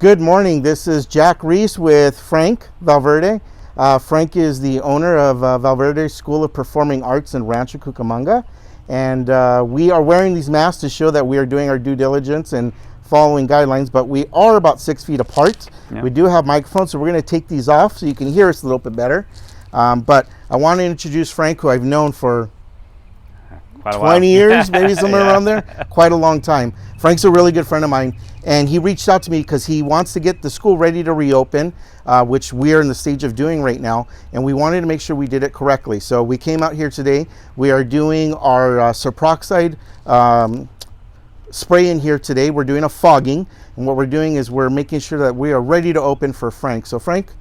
Good morning. This is Jack Ruiz with Frank Valverde. Frank is the owner of Valverde School of Performing Arts in Rancho Cucamonga. And we are wearing these masks to show that we are doing our due diligence and following guidelines, but we are about 6 feet apart. Yep. We do have microphones, so we're going to take these off so you can hear us a little bit better. But I want to introduce Frank, who I've known for 20 years, maybe somewhere around there, quite a long time. Frank's a really good friend of mine, and he reached out to me because he wants to get the school ready to reopen, which we are in the stage of doing right now, and we wanted to make sure we did it correctly. So we came out here today. We are doing our SERVPRO spray in here today. We're doing a fogging, and what we're doing is we're making sure that we are ready to open for Frank. So Frank,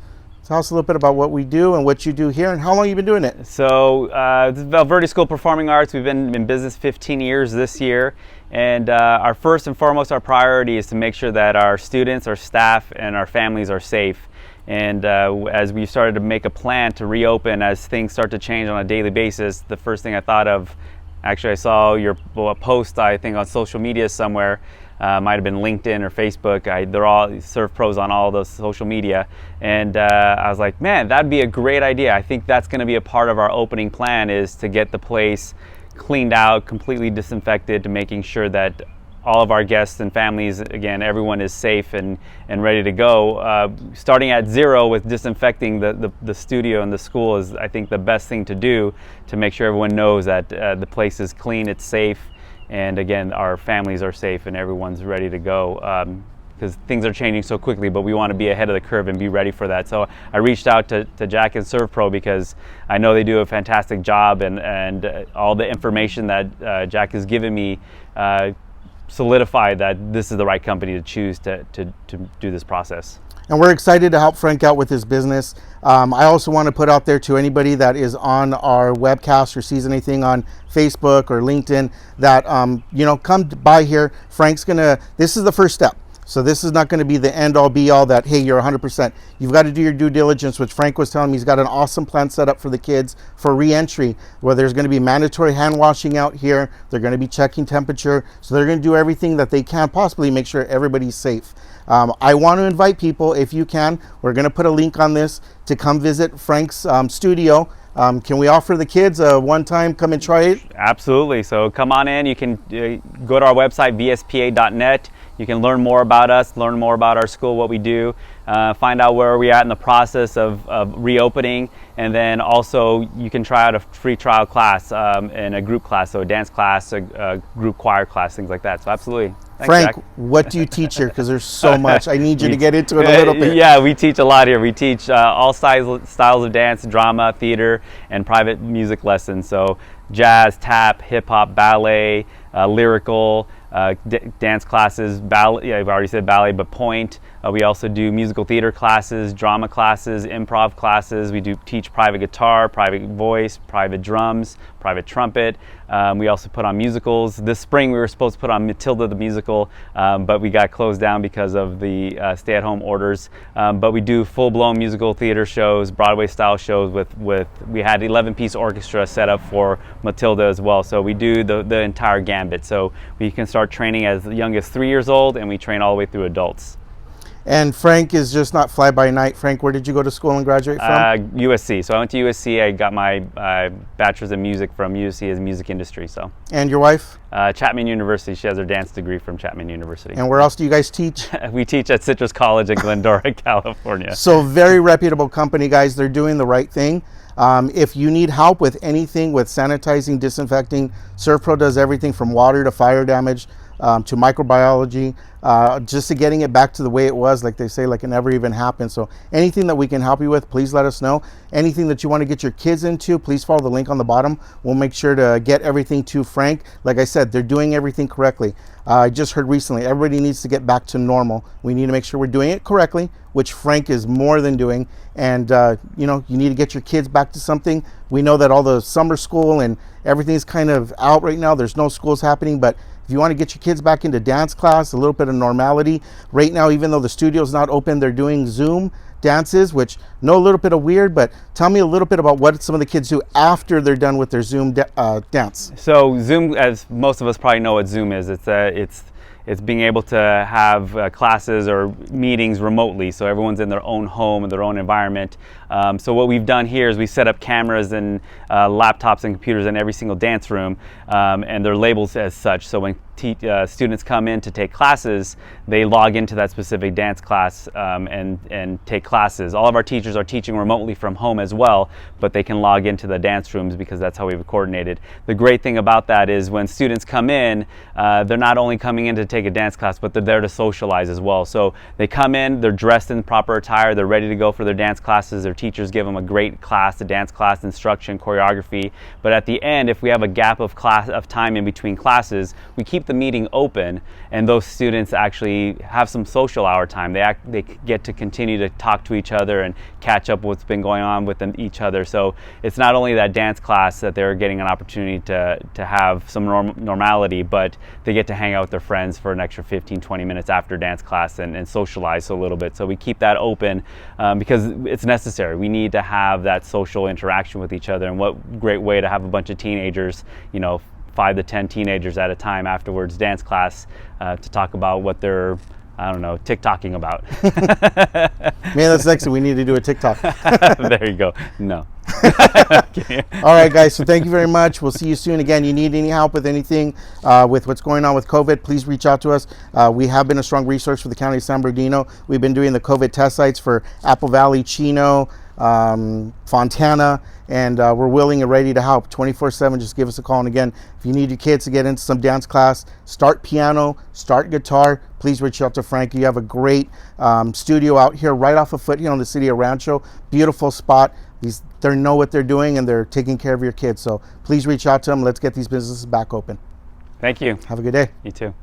tell us a little bit about what we do and what you do here and how long you've been doing it. So this is Valverde School of Performing Arts. We've been in business 15 years this year. And our first and foremost, our priority is to make sure that our students, our staff, and our families are safe. And as we started to make a plan to reopen, as things start to change on a daily basis, the first thing I thought of, actually I saw your post, I think on social media somewhere, might have been LinkedIn or Facebook. They're all SERVPROs on all those social media. And I was like, man, that'd be a great idea. I think that's gonna be a part of our opening plan, is to get the place cleaned out, completely disinfected, to making sure that all of our guests and families, again, everyone is safe and ready to go. Starting at zero with disinfecting the studio and the school is, I think, the best thing to do to make sure everyone knows that the place is clean, it's safe, and again, our families are safe and everyone's ready to go. Because things are changing so quickly, but we want to be ahead of the curve and be ready for that. So I reached out to Jack and SERVPRO because I know they do a fantastic job, and all the information that Jack has given me solidified that this is the right company to choose to do this process. And we're excited to help Frank out with his business. I also want to put out there to anybody that is on our webcast or sees anything on Facebook or LinkedIn that, come by here. Frank's this is the first step. So this is not going to be the end all be all that, hey, you're 100%. You've got to do your due diligence, which Frank was telling me. He's got an awesome plan set up for the kids for re-entry, where there's going to be mandatory hand washing out here. They're going to be checking temperature. So they're going to do everything that they can possibly make sure everybody's safe. I want to invite people, if you can, we're going to put a link on this, to come visit Frank's studio. Can we offer the kids a one-time come and try it? Absolutely. So come on in. You can go to our website, VSPA.net. You can learn more about us, learn more about our school, what we do, find out where we're at in the process of reopening, and then also you can try out a free trial class and a group class, so a dance class, a group choir class, things like that. So absolutely. Thanks, Frank, Jack. what do you teach here? Because there's so much. I need you to get into it a little bit. Yeah, we teach a lot here. We teach all styles of dance, drama, theater, and private music lessons. So jazz, tap, hip hop, ballet, lyrical, dance classes, ballet. Yeah, I've already said ballet, but point. We also do musical theater classes, drama classes, improv classes. We do teach private guitar, private voice, private drums, private trumpet. We also put on musicals. This spring we were supposed to put on Matilda the musical, but we got closed down because of the stay-at-home orders. But we do full-blown musical theater shows, Broadway-style shows we had 11-piece orchestra set up for Matilda as well. So we do the entire gambit. So we can start training as young as 3 years old, and we train all the way through adults. And Frank is just not fly by night. Frank, where did you go to school and graduate from? USC. So I went to USC. I got my bachelor's in music from USC as music industry. So. And your wife? Chapman University. She has her dance degree from Chapman University. And where else do you guys teach? We teach at Citrus College in Glendora, California. So very reputable company, guys. They're doing the right thing. If you need help with anything, with sanitizing, disinfecting, SERVPRO does everything from water to fire damage to microbiology, just to getting it back to the way it was, like they say, like it never even happened. So anything that we can help you with, please let us know. Anything that you want to get your kids into, please follow the link on the bottom. We'll make sure to get everything to Frank. Like I said, they're doing everything correctly. I just heard recently, everybody needs to get back to normal. We need to make sure we're doing it correctly, which Frank is more than doing. And you need to get your kids back to something. We know that all the summer school and everything's kind of out right now. There's no schools happening, but if you want to get your kids back into dance class, a little bit of normality. Right now, even though the studio's not open, they're doing Zoom dances, which know a little bit of weird, but tell me a little bit about what some of the kids do after they're done with their Zoom dance. So Zoom, as most of us probably know what Zoom is, it's it's being able to have classes or meetings remotely, so everyone's in their own home and their own environment. So what we've done here is we set up cameras and laptops and computers in every single dance room, and they're labeled as such. So when students come in to take classes, they log into that specific dance class and take classes. All of our teachers are teaching remotely from home as well, but they can log into the dance rooms because that's how we've coordinated. The great thing about that is when students come in, they're not only coming in to take a dance class, but they're there to socialize as well. So they come in, they're dressed in proper attire, they're ready to go for their dance classes. Their teachers give them a great class, a dance class, instruction, choreography. But at the end, if we have a gap of time in between classes, we keep the meeting open, and those students actually have some social hour time. They get to continue to talk to each other and catch up what's been going on with each other. So it's not only that dance class that they're getting an opportunity to have some normality, but they get to hang out with their friends for an extra 15-20 minutes after dance class and socialize a little bit. So we keep that open because it's necessary. We need to have that social interaction with each other, and what great way to have a bunch of teenagers, 5 to 10 teenagers at a time afterwards dance class to talk about what they're, I don't know, TikToking about. Man, that's next. We need to do a TikTok. There you go. No. All right, guys. So thank you very much. We'll see you soon. Again, you need any help with anything with what's going on with COVID, please reach out to us. We have been a strong resource for the County of San Bernardino. We've been doing the COVID test sites for Apple Valley, Chino, Fontana, and we're willing and ready to help 24/7. Just give us a call. And again, if you need your kids to get into some dance class, start piano, start guitar, please reach out to Frank. You have a great studio out here right off of Foothill in the city of Rancho. Beautiful spot. They know what they're doing, and they're taking care of your kids. So please reach out to them. Let's get these businesses back open. Thank you. Have a good day. You too.